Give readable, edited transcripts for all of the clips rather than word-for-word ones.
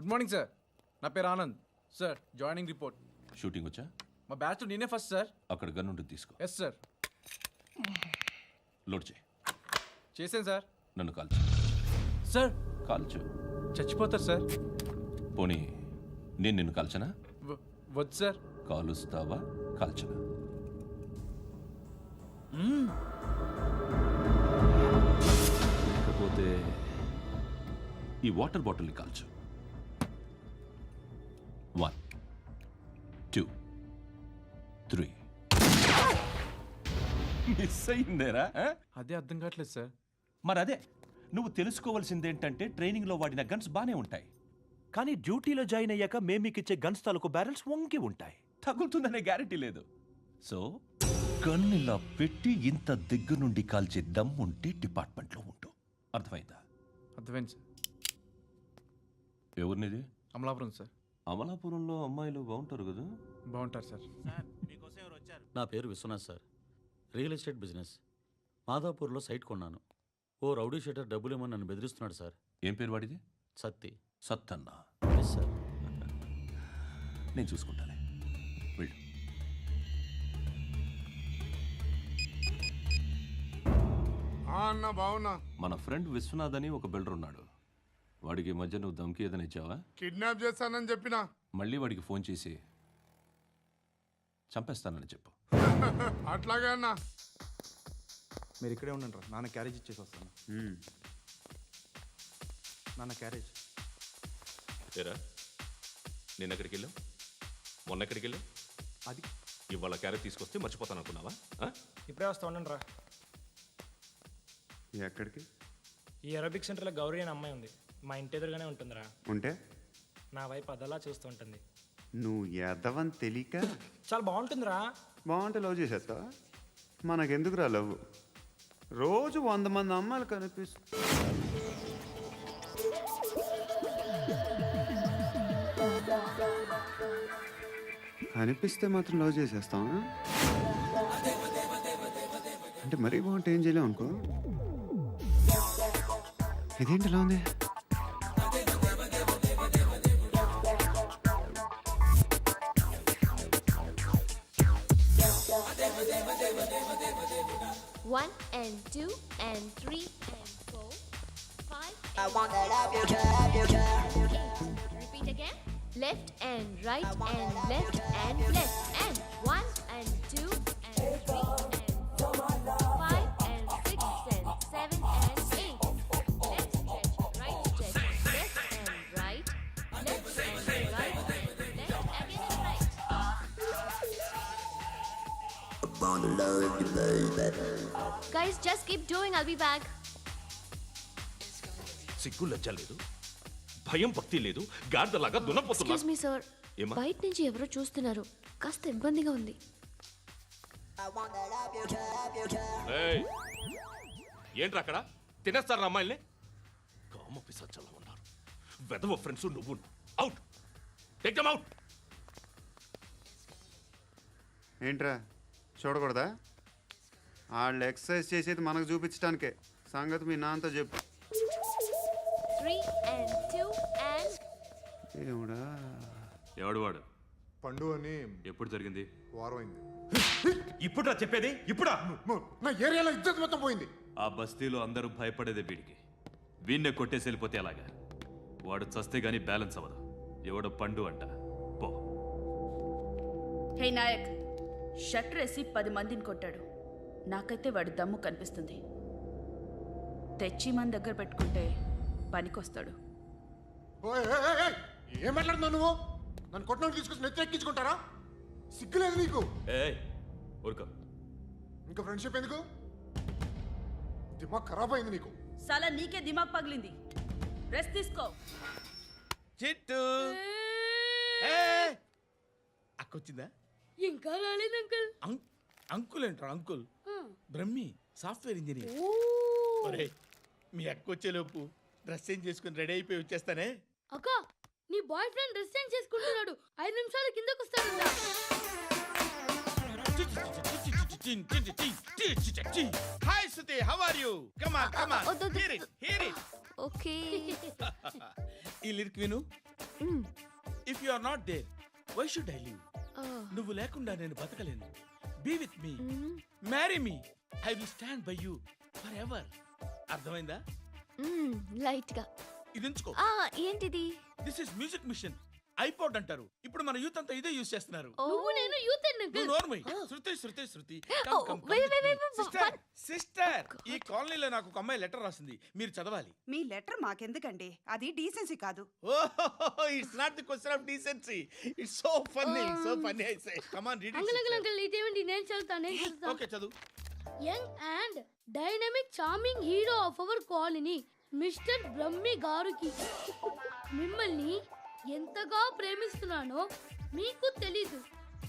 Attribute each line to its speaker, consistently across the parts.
Speaker 1: Good morning sir, నా పేరు Anand sir. Joining report.
Speaker 2: Shooting వచ్చా?
Speaker 1: మా బ్యాచ్ నేనే ఫస్ట్ సార్.
Speaker 2: అక్కడ గన్ ఉంటుంది, తీసుకో.
Speaker 1: Yes sir.
Speaker 2: లోడ్ చేయి.
Speaker 1: చేశాను సార్.
Speaker 2: నన్ను కాల్చు.
Speaker 1: సార్
Speaker 2: కాల్చు.
Speaker 1: చచ్చిపోతారు సార్.
Speaker 2: పోనీ నేను నిన్ను కాల్చనా?
Speaker 1: వద్దు సార్.
Speaker 2: కాలుస్తావా కాల్చనా? లేకపోతే ఈ వాటర్ బాటిల్ని కాల్చు. 1 2 3. మిస్ అయిందేరా?
Speaker 1: అదే అర్థం కావట్లేదు సార్.
Speaker 2: మరి అదే నువ్వు తెలుసుకోవాల్సిందేంటంటే ట్రైనింగ్లో వాడిన గన్స్ బానే ఉంటాయి, కానీ డ్యూటీలో జాయిన్ అయ్యాక మేము మీకు ఇచ్చే గన్స్ తాలూకు బ్యారెల్స్ వంగి ఉంటాయి. తగులుతుందనే గ్యారెంటీ లేదు. సో గన్ ఇలా పెట్టి ఇంత దగ్గర నుండి కాల్చే దమ్ ఉంటే డిపార్ట్మెంట్లో ఉంటూ. అర్థమైందా?
Speaker 1: అర్థమైంది సార్.
Speaker 2: ఎవరినిది?
Speaker 1: అమలాపురం సార్.
Speaker 2: అమలాపురంలో అమ్మాయిలు బాగుంటారు కదా?
Speaker 1: బాగుంటారు సార్.
Speaker 3: నా పేరు Vishwanath sir. Real estate business. మాదాపూర్లో సైట్ కొన్నాను. ఓ రౌడీ షీటర్ డబ్బులు ఇవ్వమని నన్ను బెదిరిస్తున్నాడు సార్.
Speaker 2: ఏం పేరు వాడిది?
Speaker 3: సత్తి.
Speaker 2: సత్తన్నా?
Speaker 3: Yes sir.
Speaker 2: నేను చూసుకుంటానే, వెళ్ళు.
Speaker 4: అన్న బావున్నా.
Speaker 2: మన ఫ్రెండ్ విశ్వనాథ్ అని ఒక బిల్డర్ ఉన్నాడు. వాడికి ఈ మధ్య నువ్వు దమ్కి ఏదైనా ఇచ్చావా?
Speaker 4: కిడ్నాప్ చేస్తానని చెప్పినా.
Speaker 2: మళ్ళీ వాడికి ఫోన్ చేసి చంపేస్తానని చెప్పు.
Speaker 4: అట్లాగే అన్న.
Speaker 1: మీరు ఇక్కడే ఉండండి రా, నాన్న క్యారేజ్ ఇచ్చేసి వస్తాను. నాన్న క్యారేజ్.
Speaker 5: ఏరా, నిన్న ఎక్కడికి వెళ్ళావు? మొన్న ఎక్కడికి వెళ్ళావు?
Speaker 1: అది
Speaker 5: ఇవాళ క్యారెట్ తీసుకొస్తే మర్చిపోతాను అనుకున్నావా?
Speaker 6: ఇప్పుడే వస్తా ఉండండి రా.
Speaker 4: ఎక్కడికి?
Speaker 6: ఈ అరబిక్ సెంటర్లో గౌరీ అనే అమ్మాయి ఉంది. మా ఇంటి ఎదురుగానే ఉంటుందిరా.
Speaker 4: ఉంటే
Speaker 6: నా వైపు అదలా చూస్తూ ఉంటుంది.
Speaker 4: నువ్వు ఎదవని తెలియక
Speaker 6: చాలా బాగుంటుందిరా.
Speaker 4: బాగుంటే లవ్ చేసేస్తావా? మనకెందుకురా లవ్? రోజు 100 మంది అమ్మాయిలు అనిపిస్తే మాత్రం లవ్ చేసేస్తావా? అంటే మరీ బాగుంటే ఏం చేయలేవు అనుకో. ఇదేంటి ఇలా ఉంది?
Speaker 7: One and two and three and four, 5.
Speaker 8: I wanna love you, love you, love you.
Speaker 7: 8. Repeat again. Left and right and left and left and 1 and 2 and 3 and 4, 5 and 6 and 7 and 8. Left stretch, right stretch, left and right, left and right, left again and right.
Speaker 8: I wanna love you, baby.
Speaker 7: Guys, just keep doing. I'll be back.
Speaker 5: సిగ్గు లజ్జ లేదు, భయం భక్తి లేదు, గాడిదలాగా దున్నపోతున్నా.
Speaker 7: Excuse me, sir.
Speaker 5: ఏమా?
Speaker 7: బయట నుంచి ఎవరో చూస్తున్నారు. కాస్త ఇబ్బందిగా ఉంది.
Speaker 8: I wanna love you, love you, love you.
Speaker 5: ఏయ్, ఏంట్రా అక్కడ? తినేస్తారా అమ్మాయిల్ని? కామ పిశాచాలా ఉన్నారు. వెదవ ఫ్రెండ్స్ నువ్వు. Out, take them out.
Speaker 4: ఏంట్రా చూడకూడదా? వాళ్ళు ఎక్సర్సైజ్ చేసేది మనకు చూపించడానికే. సంగతి మీ నాన్నతో చెప్పు.
Speaker 7: 3 and 2 and
Speaker 4: ఏముడా?
Speaker 5: ఎవడు వాడు?
Speaker 9: పండు అని.
Speaker 5: ఎప్పుడు జరిగింది?
Speaker 9: వారం అయింది.
Speaker 5: ఇప్పుడా చెప్పేది? ఇప్పుడా?
Speaker 9: నా ఏరియాలో ఇజ్జత్ మొత్తం పోయింది.
Speaker 5: ఆ బస్తీలో అందరూ భయపడేదే వీడికి. వీణ్ణే కొట్టేసి వెళ్ళిపోతే అలాగా? వాడు చస్తే గానీ బ్యాలెన్స్ అవ్వదు. ఎవడో పండు అంట. పో.
Speaker 10: హే నాయక్, షట్టర్ వేసి 10 మందిని కొట్టాడు. నాకైతే వాడి దమ్ము కనిపిస్తుంది. తెచ్చి మన దగ్గర పెట్టుకుంటే పనికొస్తాడు.
Speaker 9: ఓయ్, ఏయ్, ఏయ్, ఏయ్, ఏం మాట్లాడుతున్నావు నువ్వు? నన్ను కొట్టడానికి తీసుకొచ్చి నెత్తి ఎక్కించుకుంటారా? సిగ్గులేదు నీకు?
Speaker 5: ఏయ్ ఊరుకో.
Speaker 9: ఇంకా ఫ్రెండ్షిప్ ఎందుకు? దిమాగ్ ఖరాబ్ అయింది నీకు.
Speaker 10: సలా నీకే దిమాగ్ పగిలింది. రెస్ట్ తీసుకో.
Speaker 11: చిట్టు అక్కొచ్చిందా?
Speaker 10: ఇంకా రాలేదు అంకుల్.
Speaker 11: అంకుల్ ఏంట్రా? Uncle Brahmi, software engineer. ఒరేయ్, మీ అక్కొచ్చేలోపు డ్రెస్ చేంజ్ చేసుకుని రెడీ అయిపోయి వచ్చేస్తానే.
Speaker 10: అక్క, నీ బాయ్ ఫ్రెండ్ డ్రెస్ చేంజ్ చేసుకుంటున్నాడు. 5 నిమిషాలు కిందకు వస్తాడు.
Speaker 11: Hi Suthi, how are you? Come on, come on. Hear it, hear it.
Speaker 7: Okay.
Speaker 11: ఈ లిరిక్ విను. If you are not there why should I live? నువ్వు లేకుండా నేను బతకలేను. Be with me, marry me, I will stand by you forever. అర్థమైందా?
Speaker 7: Light గా.
Speaker 11: ఇది ఉంచుకో.
Speaker 7: ఏంటిది?
Speaker 11: This is music machine, iPod అంటారు. ఇప్పుడు మన యూత్ అంతా ఇదే యూస్ చేస్తున్నారు.
Speaker 10: నువ్వు నేను యూత్
Speaker 11: నువ్వు నోర్మై. శృతి శృతి శృతి.
Speaker 7: wait.
Speaker 11: సిస్టర్, ఈ కాలనీలో నాకు ఒక అమ్మాయి లెటర్ రాసింది, మీరు చదవాలి.
Speaker 12: మీ లెటర్ మాకెందుకండి, అది డీసెన్సీ కాదు.
Speaker 11: It's not the question of decency, it's so funny I say. Come on read
Speaker 10: uncle ఇదేమిటి? నేను చదువుతాను.
Speaker 11: ఓకే చదువు.
Speaker 10: Young and dynamic charming hero of our colony mister Brahmi గారికి మిమ్మల్ని ఎంతగా ప్రేమిస్తున్నానో మీకు తెలీదు.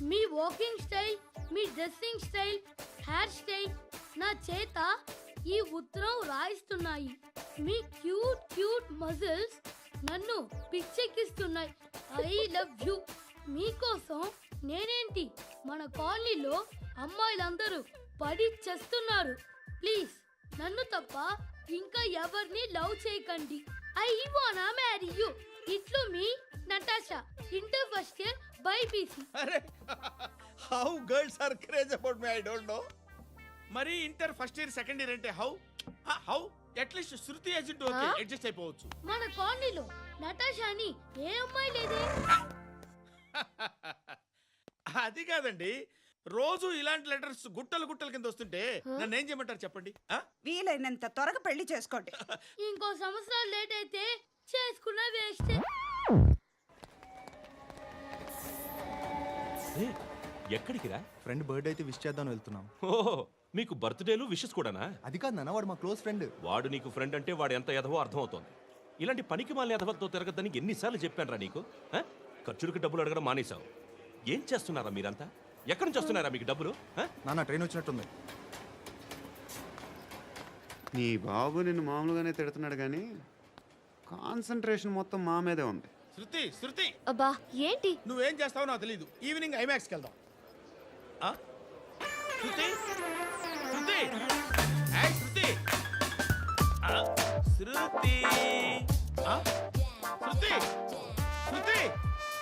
Speaker 10: మీ వాకింగ్ స్టైల్, మీ డ్రెస్సింగ్ స్టైల్, హెయిర్ స్టైల్ నా చేత ఈ ఉత్తరం రాయిస్తున్నాయి. మీ క్యూట్ మజిల్స్ నన్ను పిచ్చెక్కిస్తున్నాయి. I love you. మీకోసం నేనేంటి, మన కాలనీలో అమ్మాయిలందరూ పడి చేస్తున్నారు. ప్లీజ్ నన్ను తప్ప ఇంకా ఎవరిని లవ్ చేయకండి. ఐ వానా మ్యారీ యూ. ఇట్లు మీ Natasha, inter first year BiPC.
Speaker 11: అరే, how girls are craze about me, I don't know. మరి inter first year second year అంటే how at least Shruti agent okay, adjust అయిపోవచ్చు.
Speaker 10: మన కాలనీలో నటాషా అని ఏ అమ్మాయి లేదే.
Speaker 11: అది కాదండి, రోజు ఇలాంటి లెటర్స్ గుట్టలు కింద వస్తుంటే నన్ను ఏం చేయమంటారు చెప్పండి?
Speaker 12: వీలైనంత త్వరగా పెళ్లి చేసుకోండి.
Speaker 10: ఇంకో సంవత్సరాలు లేట్ అయితే చేసుకున్న వేస్ట్.
Speaker 2: ఎక్కడికి రా?
Speaker 1: ఫ్రెండ్ బర్త్డే అయితే విష్ చేద్దాం వెళ్తున్నాం.
Speaker 2: ఓహో, మీకు బర్త్డేలు విషెస్ కూడానా?
Speaker 1: అది కాదు నాన్న, వాడు మా క్లోజ్ ఫ్రెండ్.
Speaker 2: వాడు నీకు ఫ్రెండ్ అంటే వాడు ఎంత ఎదవో అర్థమవుతోంది. ఇలాంటి పనికి మాలిన ఎదవతో తిరగద్దని ఎన్నిసార్లు చెప్పాను రా నీకు? ఖర్చులకు డబ్బులు అడగడం మానేశావు. ఏం చేస్తున్నారా మీరంతా? ఎక్కడి నుంచి వస్తున్నారా మీకు డబ్బులు?
Speaker 1: నాన్న ట్రైన్ వచ్చినట్టుంది.
Speaker 4: నీ బాబు నిన్ను మామూలుగానే తిడుతున్నాడు కానీ కాన్సన్ట్రేషన్ మొత్తం మా మీదే ఉంది.
Speaker 11: శృతి,
Speaker 7: అబ్బా ఏంటి?
Speaker 11: నువ్వేం చేస్తావో నాకు తెలీదు. ఈవినింగ్ ఐమాక్స్కి వెళ్దాం. శృతి, ఏయ్ శృతి,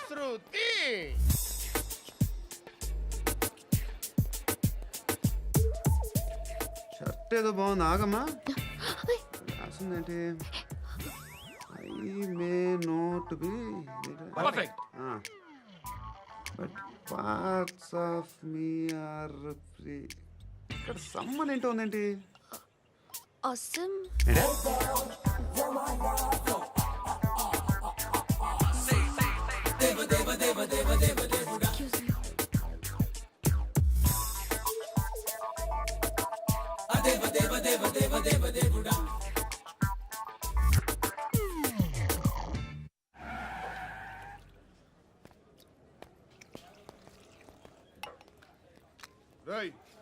Speaker 11: శృతి.
Speaker 4: షర్ట్ ఏదో బాగుంది, ఆగమ్మా. రాసిందేంటి? I may not be
Speaker 11: perfect.
Speaker 4: But parts of me are free. ఇక్కడ సమ్మన్ ఏంటో ఉందేంటి?
Speaker 7: awesome.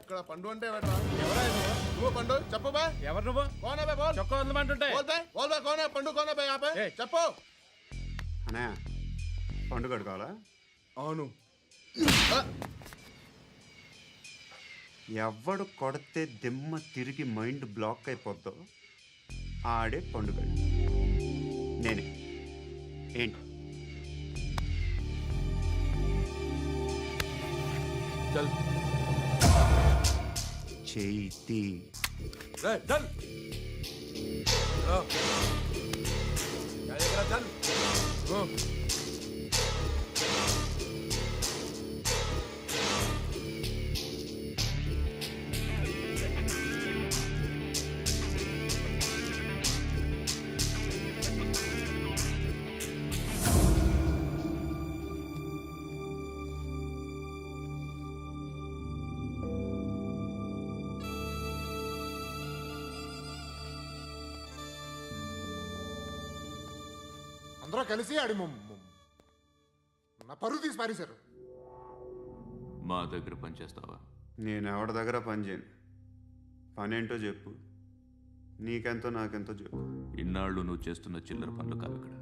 Speaker 9: ఇక్కడ పండు అంటే నువ్వు పండు చెప్పు బా.
Speaker 11: ఎవరు నువ్వు?
Speaker 9: కోనే బే బోల్.
Speaker 11: చొక్కా వదలమంటుంటే
Speaker 9: బోల్ బే కోనే పండు కోనే బే ఆపే చెప్పు.
Speaker 4: అన్నయ్య పండుగ కావాలా?
Speaker 9: అవును.
Speaker 4: ఎవడు కొడితే దిమ్మ తిరిగి మైండ్ బ్లాక్ అయిపోద్దో ఆడే పండుగ. నేనే. ఏంటి?
Speaker 5: చల్
Speaker 4: చేతి
Speaker 5: చల్ చల్.
Speaker 9: అందరూ కలిసి ఆడి నా పరువు తీసి పారేశారు.
Speaker 5: మా దగ్గర పనిచేస్తావా?
Speaker 4: నేను ఎవరి దగ్గర పని చేయను. పనేంటో చెప్పు. నీకెంతో నాకెంతో చెప్పు.
Speaker 5: ఇన్నాళ్ళు నువ్వు చేస్తున్న చిల్లర పనులు కావు ఇక్కడ.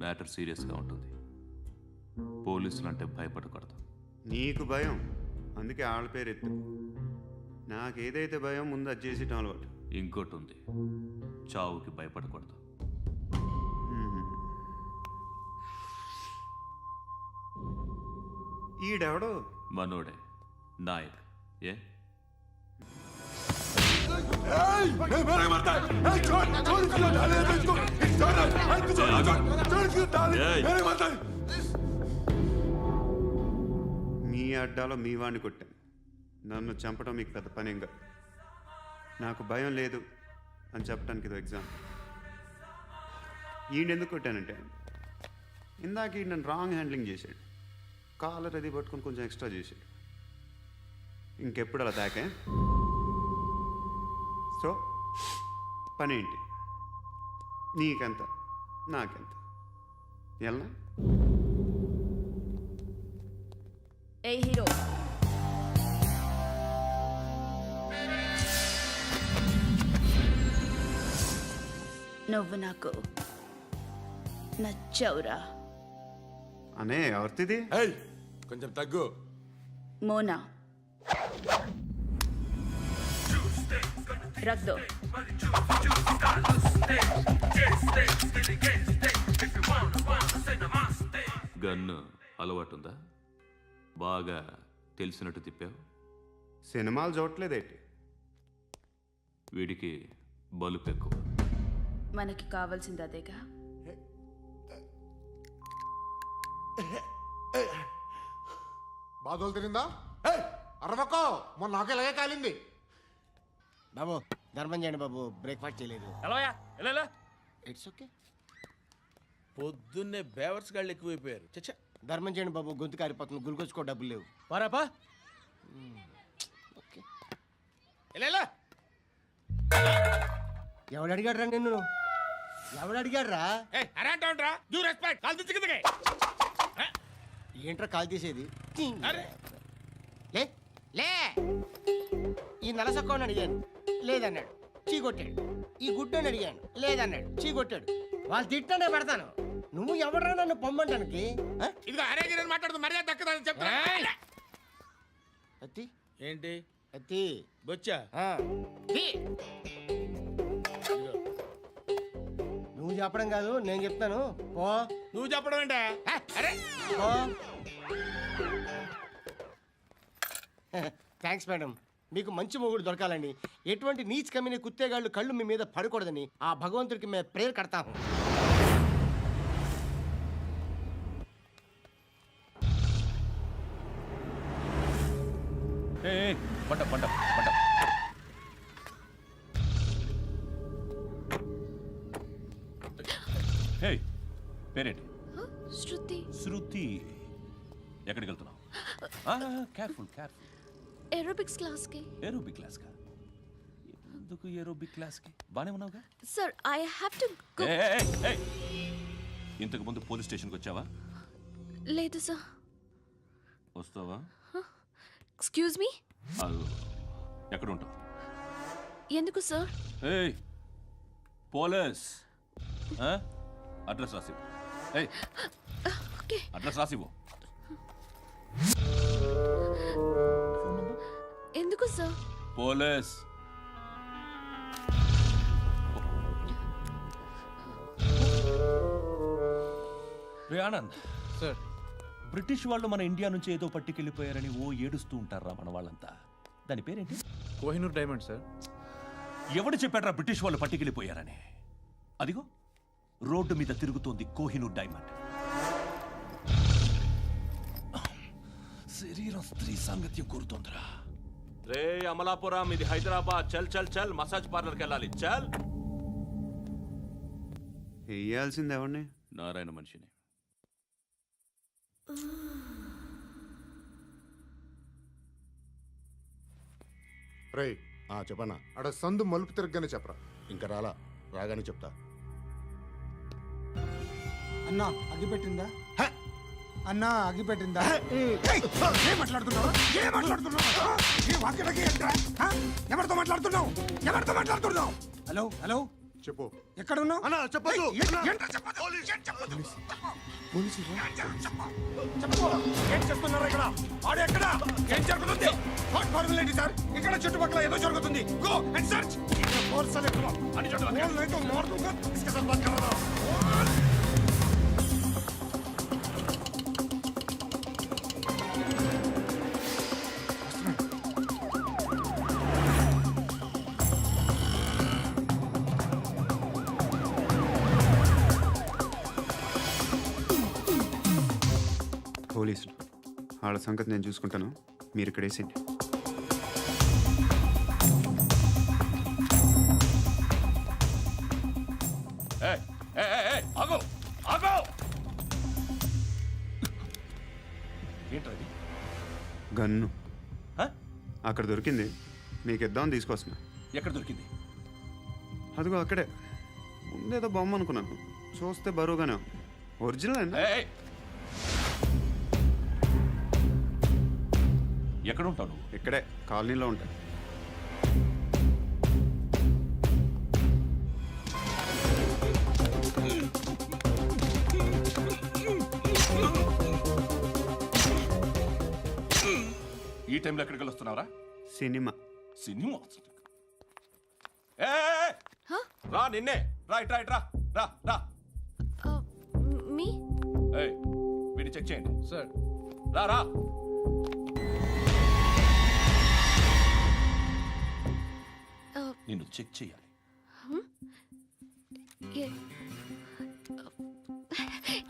Speaker 5: మ్యాటర్ సీరియస్గా ఉంటుంది. పోలీసులు అంటే భయపడకూడదు.
Speaker 4: నీకు భయం, అందుకే ఆళ్ళ పేరు ఎత్తు. నాకేదైతే భయం ముందు అది చేసి అలవాటు.
Speaker 5: ఇంకోటి ఉంది, చావుకి భయపడకూడదు.
Speaker 4: ఈడెవడు?
Speaker 2: మనోడే నాయక్. ఏ
Speaker 4: మీ అడ్డాలో మీ వాడిని కొట్టాను. నన్ను చంపడం మీకు పెద్ద పనేంగా. నాకు భయం లేదు అని చెప్పడానికి ఇది ఎగ్జామ్. ఈయన ఎందుకు కొట్టానంటే ఇందాక ఈయన నన్ను రాంగ్ హ్యాండ్లింగ్ చేశాడు. కాలర్ అది పట్టుకొని కొంచెం ఎక్స్ట్రా చేశాడు. ఇంకెప్పుడు అలా తాకే. సో పనేంటి? నీకెంత నాకెంత ఎలా?
Speaker 7: ఏ హీరో, నువ్వు నాకు నచ్చవురా.
Speaker 4: అనే ఎవరిది?
Speaker 9: కొంచెం తగ్గు.
Speaker 7: మోనా రక్ దో.
Speaker 2: గన్ను అలవాటుందా? బాగా తెలిసినట్టు తిప్పావు.
Speaker 4: సినిమాలు చూడట్లేదేంటి?
Speaker 2: వీడికి బలుపు ఎక్కువ.
Speaker 7: మనకి కావాల్సింది అదేగా.
Speaker 9: బాధలు తిరిందా? అరవకో, మొన్న నాకు ఇలాగే కాలింది.
Speaker 11: బాబు ధర్మం చేయండి బాబు, బ్రేక్ఫాస్ట్ చేయలేదు.
Speaker 6: ఎలా
Speaker 11: ఇట్స్ ఓకే.
Speaker 5: పొద్దున్నే బేవర్స్ గాళ్ళు ఎక్కువైపోయారు. చచ్చా,
Speaker 11: ధర్మం చేయండి బాబు, గొంతు కారిపోతుంది, గురికొచ్చుకో డబ్బులు లేవు.
Speaker 5: పారాపా.
Speaker 11: ఓకే. ఎవడు అడిగాడు రా నిన్ను? ఎవడు అడిగాడు రా? ఏంట్రా కాల్ తీసేది? లే లే. ఈ నలసక్కని అడిగాను, లేదన్నాడు, చీ కొట్టాడు. ఈ గుడ్డని అడిగాను, లేదన్నాడు, చీ కొట్టాడు. వాళ్ళు తిట్టానే పెడతాను. నువ్వు ఎవడరా నన్ను పొమ్మంటానికి?
Speaker 5: ఇదిగో అరే మాట్లాడుతూ మర్యాద దక్కదని చెప్తా.
Speaker 11: అత్తి
Speaker 5: ఏంటి
Speaker 11: అత్తి
Speaker 5: బొచ్చా?
Speaker 11: నువ్వు చెప్పడం కాదు, నేను చెప్తాను. ఓ
Speaker 5: నువ్వు చెప్పడం ఏంటే? అరే
Speaker 11: ఓ థ్యాంక్స్ మేడం. మీకు మంచి మొగుడు దొరకాలని, ఎటువంటి నీచ్ కమ్మిన కుత్తేగాళ్ళు కళ్ళు మీ మీద పడకూడదని ఆ భగవంతుడికి మేము ప్రేయర్ కడతాము.
Speaker 2: పంట పంట పంట. హే, పేరేంటి?
Speaker 7: శృతి.
Speaker 2: శృతి. ఎక్కడికి వెళ్తున్నావు? Careful careful.
Speaker 7: ఏరోబిక్స్ క్లాస్ కి.
Speaker 2: ఏరోబిక్ క్లాస్ కా? ఎందుకు ఏరోబిక్ క్లాస్ కి? బానే ఉన్నావుగా?
Speaker 7: Sir, I have to go.
Speaker 2: ఇంతకు ముందు పోలీస్ స్టేషన్కి వచ్చావా?
Speaker 7: లేదు సార్.
Speaker 2: వస్తావా?
Speaker 7: Excuse me.
Speaker 2: ఎక్కడ ఉంటావు?
Speaker 7: ఎందుకు సార్?
Speaker 2: ఏయ్, పోలీస్. అడ్రస్ రాసివ్వు. ఏయ్,
Speaker 7: ఓకే.
Speaker 2: అడ్రస్ రాసివ్వు.
Speaker 7: ఎందుకు సార్?
Speaker 2: పోలీస్. రే ఆనంద్
Speaker 1: సార్,
Speaker 2: బ్రిటిష్ వాళ్ళు మన ఇండియా నుంచి ఏదో పట్టుకెళ్ళిపోయారని ఓ ఏడుస్తూ ఉంటారా మన వాళ్ళంతా. దాని పేరేంటి?
Speaker 1: Kohinoor diamond sir.
Speaker 2: ఎవడు చెప్పాడ్రా బ్రిటిష్ వాళ్ళు పట్టుకెళ్ళిపోయారని? అదిగో రోడ్డు మీద తిరుగుతోంది కోహినూర్ డైమండ్. శరీరం స్త్రీ సాంగత్యం కోరుతోందిరా. రే అమలాపురం, ఇది హైదరాబాద్. చల్ చల్ చల్, మసాజ్ పార్లర్కి వెళ్ళాలి. చల్.
Speaker 4: వేయాల్సింది ఎవరిని?
Speaker 2: నారాయణ మనిషిని.
Speaker 9: రేయ్ చెప్పన్నా. అక్కడ సందు మలుపు తిరగగానే చెప్పరా. ఇంకా రాగానే చెప్తా.
Speaker 13: అన్నా అగిపెట్టిందా? అన్నా అగిపెట్టిందా? ఏం మాట్లాడుతున్నావు? ఏం మాట్లాడుతున్నావు? ఎవరితో మాట్లాడుతున్నావు? ఎవరితో మాట్లాడుతున్నావు? హలో హలో,
Speaker 9: చెప్పు.
Speaker 13: ఎక్కడ ఉన్నావు?
Speaker 9: అన్నా చెప్పదు.
Speaker 13: ఏం చేస్తున్నారు ఇక్కడ? ఆడు ఎక్కడ? ఏం జరుగుతుంది? వాట్ ఫార్మల్ ఏంటి సార్? ఇక్కడ చుట్టుపక్కల ఏదో జరుగుతుంది. Go and search. అని
Speaker 4: పోలీసులు. వాళ్ళ సంగతి నేను చూసుకుంటాను, మీరు ఇక్కడ వేసేయండి.
Speaker 5: ఆగో ఆగో ఏంటది?
Speaker 4: గన్ను
Speaker 2: హ?
Speaker 4: అక్కడ దొరికింది, మీకు ఇద్దామని తీసుకొస్తున్నా.
Speaker 2: ఎక్కడ దొరికింది?
Speaker 4: అదిగో అక్కడే. ముందేదో బొమ్మ అనుకున్నాను, చూస్తే బరువుగానే ఉంది. ఒరిజినల్ అండి.
Speaker 2: ఎక్కడ ఉంటావు నువ్వు?
Speaker 4: ఇక్కడే కాలనీలో ఉంటాను.
Speaker 5: ఈ టైంలో ఎక్కడికి వస్తున్నావురా?
Speaker 4: సినిమా.
Speaker 5: సినిమా? ఏయ్! రా నిన్నే, రా ఇట్రా ఇట్రా, రా రా.
Speaker 7: మీ
Speaker 5: ఏయ్, వీడిని చెక్ చేయండి.
Speaker 6: సార్.
Speaker 5: రా రా. నిన్ను చెక్ చేయాలి.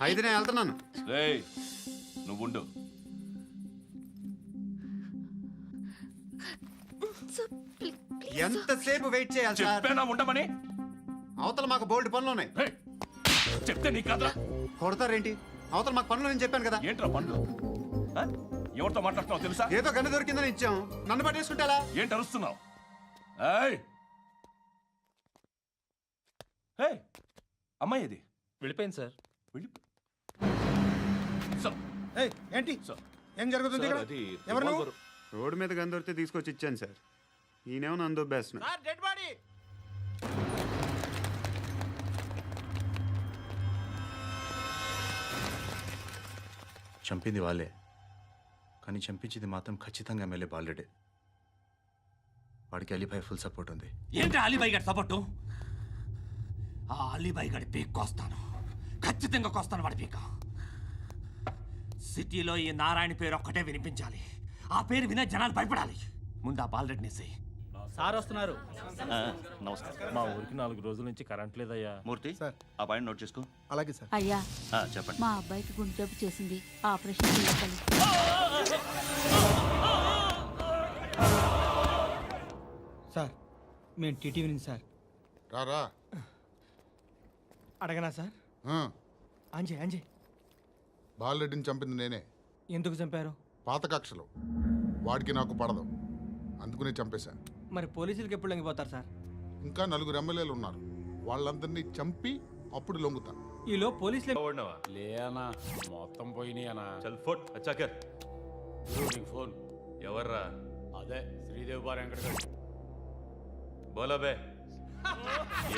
Speaker 4: అయితే నేను వెళ్తున్నాను.
Speaker 5: ఏయ్, నువ్వు ఉండు.
Speaker 4: ఎంతసేపు వెయిట్ చేయాలి సార్?
Speaker 5: చెప్పేనా ఉండమని?
Speaker 4: అవతల మాకు బోల్డ్ పనులు ఉన్నాయి.
Speaker 5: ఏయ్, చెప్తే నీకు కదా.
Speaker 4: కొడతారేంటి? అవతల మాకు పనులు నేను చెప్పాను కదా.
Speaker 5: ఏంట్రా పనులు? ఆ? ఎవరితో మాట్లాడుతున్నావు తెలుసా?
Speaker 4: ఏదో గన్ను దొరికిందని ఇచ్చాం, నన్ను పట్టేసుకుంటా.
Speaker 5: ఏంటి అరుస్తున్నావు? ఏయ్, ఏయ్, అమ్మాయి ఇది
Speaker 6: వెళ్ళిపోయింది సార్.
Speaker 5: వెళ్ళి సార్.
Speaker 9: ఏయ్, ఏంటి
Speaker 5: సార్.
Speaker 9: ఏం జరుగుతుంది ఇక్కడ?
Speaker 5: అది
Speaker 9: ఎవరు నువ్వు?
Speaker 4: రోడ్డు మీద గన్ను దొరికితే తీసుకొచ్చి ఇచ్చాను సార్. ఈయనేమో నన్ను దొబ్బేస్తున్నా.
Speaker 11: Dead body.
Speaker 1: చంపింది వాళ్ళే, కానీ చంపించింది మాత్రం ఖచ్చితంగా ఎమ్మెల్యే బాలుడే. వాడికి అలీభాయ్ ఫుల్ సపోర్ట్ ఉంది.
Speaker 11: ఏంటి అలీబాయి గారి సపోర్టు? ఆ అలీబాయి గారి పీక్ కోస్తాను, ఖచ్చితంగా కోస్తాను వాడి పీక. సిటీలో ఈ నారాయణ పేరు ఒక్కటే వినిపించాలి. ఆ పేరు వినే జనాలు భయపడాలి. ముందు ఆ బాలరెడ్డిని వేసేయి.
Speaker 3: సార్ వస్తున్నారు.
Speaker 2: నమస్కారం.
Speaker 6: మా ఊరికి 4 రోజుల నుంచి కరెంట్ లేదయ్యా.
Speaker 2: మూర్తి, ఆ పాయింట్ నోట్ చేసుకో.
Speaker 9: అలాగే సార్.
Speaker 14: అయ్యా,
Speaker 2: చెప్పండి.
Speaker 14: మా అబ్బాయికి గుండె జబ్బు చేసింది, ఆపరేషన్ చేయాలి.
Speaker 11: సార్, మేము టీటీవీ నుంచి సార్.
Speaker 9: రారా.
Speaker 11: అడగనా సార్? అంజయ్
Speaker 9: బాలరెడ్డిని చంపింది నేనే.
Speaker 11: ఎందుకు చంపారు?
Speaker 9: పాత కక్షలు, వాడికి నాకు పడదు, అందుకునే చంపేశా.
Speaker 11: మరి పోలీసులకి ఎప్పుడు లొంగిపోతారు సార్?
Speaker 9: ఇంకా 4 ఎమ్మెల్యేలు ఉన్నారు, వాళ్ళందరినీ చంపి అప్పుడు లొంగుతా.
Speaker 11: ఈలో పోలీసులు
Speaker 3: లేనా మొత్తం పోయినాయి అనా.
Speaker 5: చల్ ఫోట్ అచ్చాకర్.
Speaker 3: ఫోన్
Speaker 5: ఎవర్రా?
Speaker 3: అదే శ్రీదేవి బార్ వెంకటగడ్.
Speaker 5: బోలా బే.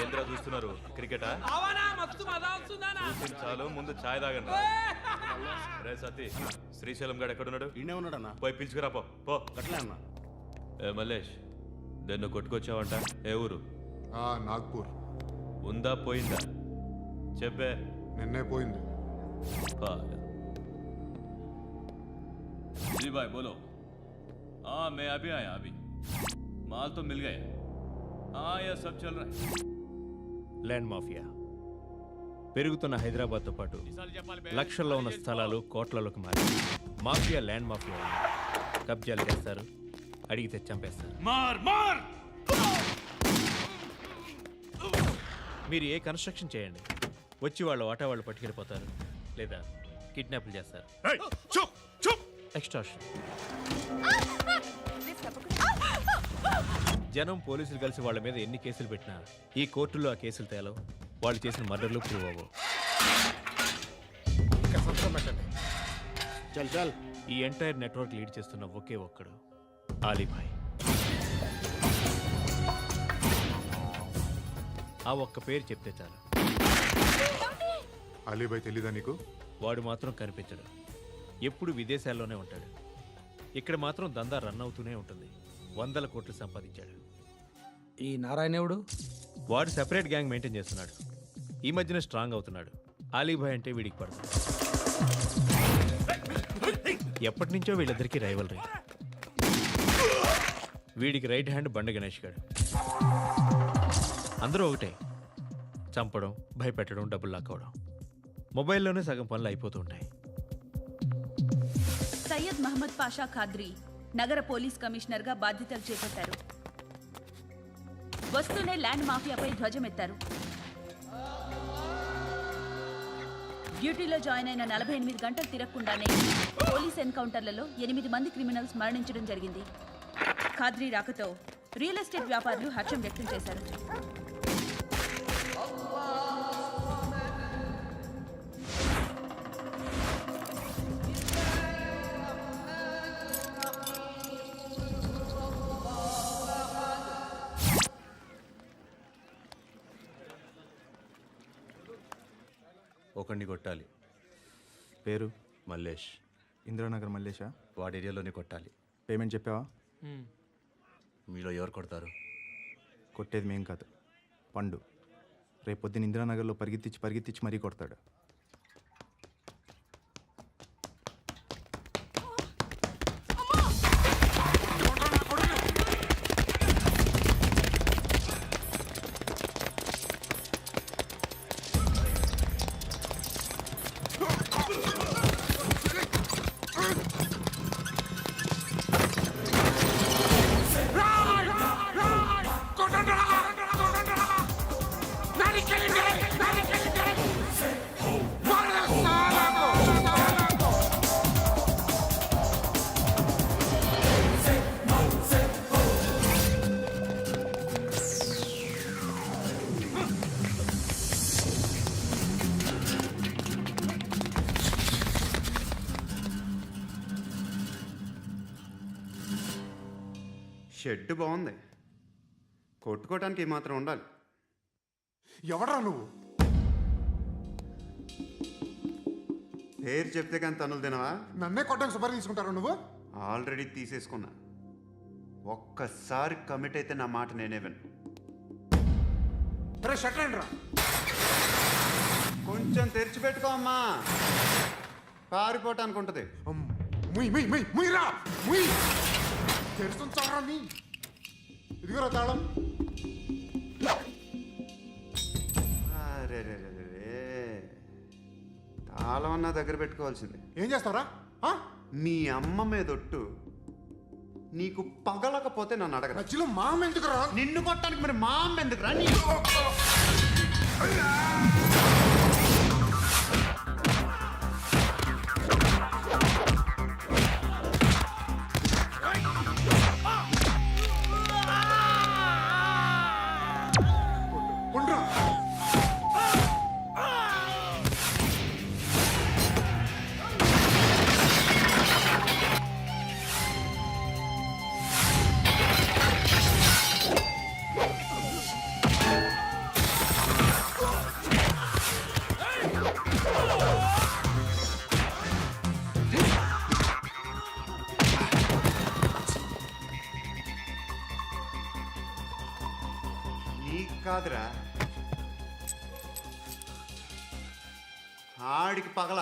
Speaker 5: ఏంద్రా చూస్తున్నారు? క్రికెటా? చాలు, ముందు ఛాయ్ తాగండి. రే సతీ, శ్రీశైలం గారు ఎక్కడున్నాడు?
Speaker 3: ఈయనే ఉన్నాడన్నా.
Speaker 5: పోయి పిలుచుకురా పో. పో.
Speaker 3: అట్లే అన్నా.
Speaker 5: ఏ మల్లేష్, దన్ను కొట్టుకొచ్చావంట? ఏ ఊరు?
Speaker 9: నాగ్పూర్.
Speaker 5: ఉందా పోయిందా చెప్పే.
Speaker 9: నిన్నే పోయింది.
Speaker 5: जी भाई बोलो. हाँ मैं अभी आया, अभी माल तो मिल गया. हाँ यह सब चल रहा है.
Speaker 6: ల్యాండ్ మాఫియా పెరుగుతున్న హైదరాబాద్తో పాటు లక్షల్లో ఉన్న స్థలాలు కోట్లలోకి మారి మాఫియా ల్యాండ్ మాఫియా కబ్జాలు చేస్తారు, అడిగితే చంపేస్తారు.
Speaker 5: मार मार.
Speaker 6: మీరు ఏ కన్స్ట్రక్షన్ చేయండి, వచ్చి వాళ్ళ వాటా వాళ్ళు పట్టుకెళ్ళిపోతారు, లేదా కిడ్నాప్లు చేస్తారు.
Speaker 5: चुप चुप.
Speaker 6: ఎక్స్ట్రాషన్. జనం పోలీసులు కలిసి వాళ్ళ మీద ఎన్ని కేసులు పెట్టినా ఈ కోర్టుల్లో ఆ కేసులు తేలవు, వాళ్ళు చేసిన మర్డర్లు ప్రూవ్ అవ్వవు.
Speaker 9: చల్ చల్.
Speaker 6: ఈ ఎంటైర్ నెట్వర్క్ లీడ్ చేస్తున్న ఒకే ఒక్కడు ఆలీభాయ్. ఆ ఒక్క పేరు చెప్తే చాలు.
Speaker 9: అలీబాయ్ తెలీదా నీకు?
Speaker 6: వాడు మాత్రం కనిపించడు, ఎప్పుడు విదేశాల్లోనే ఉంటాడు. ఇక్కడ మాత్రం దందా రన్ అవుతూనే ఉంటుంది. 100 కోట్లు సంపాదించాడు.
Speaker 11: ఈ నారాయణవుడు
Speaker 6: వాడు సెపరేట్ గ్యాంగ్ మెయింటైన్ చేస్తున్నాడు. ఈ మధ్యన స్ట్రాంగ్ అవుతున్నాడు. ఆలీభాయ్ అంటే వీడికి పడదు. ఎప్పటి నుంచో వీళ్ళిద్దరికీ రైవల్రీ. వీడికి రైట్ హ్యాండ్ బండ గణేష్ గాడు. అందరూ ఒకటే, చంపడం, భయపెట్టడం, డబ్బులు లాక్కోవడం. మొబైల్లోనే సగం పనులు అయిపోతూ ఉంటాయి.
Speaker 14: సయ్యద్ మహమ్మద్ పాషా ఖాద్రీ నగర పోలీస్ కమిషనర్గా బాధ్యతలు చేపట్టారు. వస్తూనే ల్యాండ్ మాఫియాపై ధ్వజమెత్తారు. డ్యూటీలో జాయిన్ అయిన 48 గంటలు తిరగకుండానే పోలీస్ ఎన్కౌంటర్లలో 8 మంది క్రిమినల్స్ మరణించడం జరిగింది. ఖాద్రీ రాకతో రియల్ ఎస్టేట్ వ్యాపారులు హర్షం వ్యక్తం చేశారు.
Speaker 3: ఒకడిని కొట్టాలి.
Speaker 1: పేరు
Speaker 3: మల్లేష్.
Speaker 1: ఇందిరానగర్ మల్లేషా?
Speaker 3: వాడి ఏరియాలోనే కొట్టాలి.
Speaker 1: పేమెంట్ చెప్పావా?
Speaker 3: మీలో ఎవరు కొడతారు?
Speaker 1: కొట్టేది మేం కాదు, పండు. రేపు పొద్దున్న ఇందిరానగర్లో పరిగెత్తించి మరీ కొడతాడు.
Speaker 4: షెడ్ బాగుంది, కొట్టుకోవటానికి ఏమాత్రం ఉండాలి.
Speaker 9: ఎవడరా నువ్వు?
Speaker 4: పేరు చెప్తే కానీ తనులు తినవా?
Speaker 9: నన్నే కొట్టడానికి సుపారీ తీసుకుంటారా నువ్వు?
Speaker 4: ఆల్రెడీ తీసేసుకున్నా. ఒక్కసారి కమిట్ అయితే నా మాట నేనే విను.
Speaker 9: రే షట్ రా.
Speaker 4: కొంచెం తెరిచిపెట్టుకో అమ్మా, పారిపోవటానికి ఉంటుంది.
Speaker 9: ముయ్యరా ముయ్ తెరుస్తుంచారా నీ? ఇదిగోరా తాళం.
Speaker 4: అరే తాళం అన్నా దగ్గర పెట్టుకోవాల్సింది.
Speaker 9: ఏం చేస్తారా?
Speaker 4: మీ అమ్మ మీదొట్టు, నీకు పగలకపోతే నన్ను అడగరా.
Speaker 9: మధ్యలో మా అమ్మ ఎందుకు రా?
Speaker 4: నిన్ను కొట్టడానికి మరి మా అమ్మ ఎందుకు రా? నీకు కాదురా, ఆడికి పగల.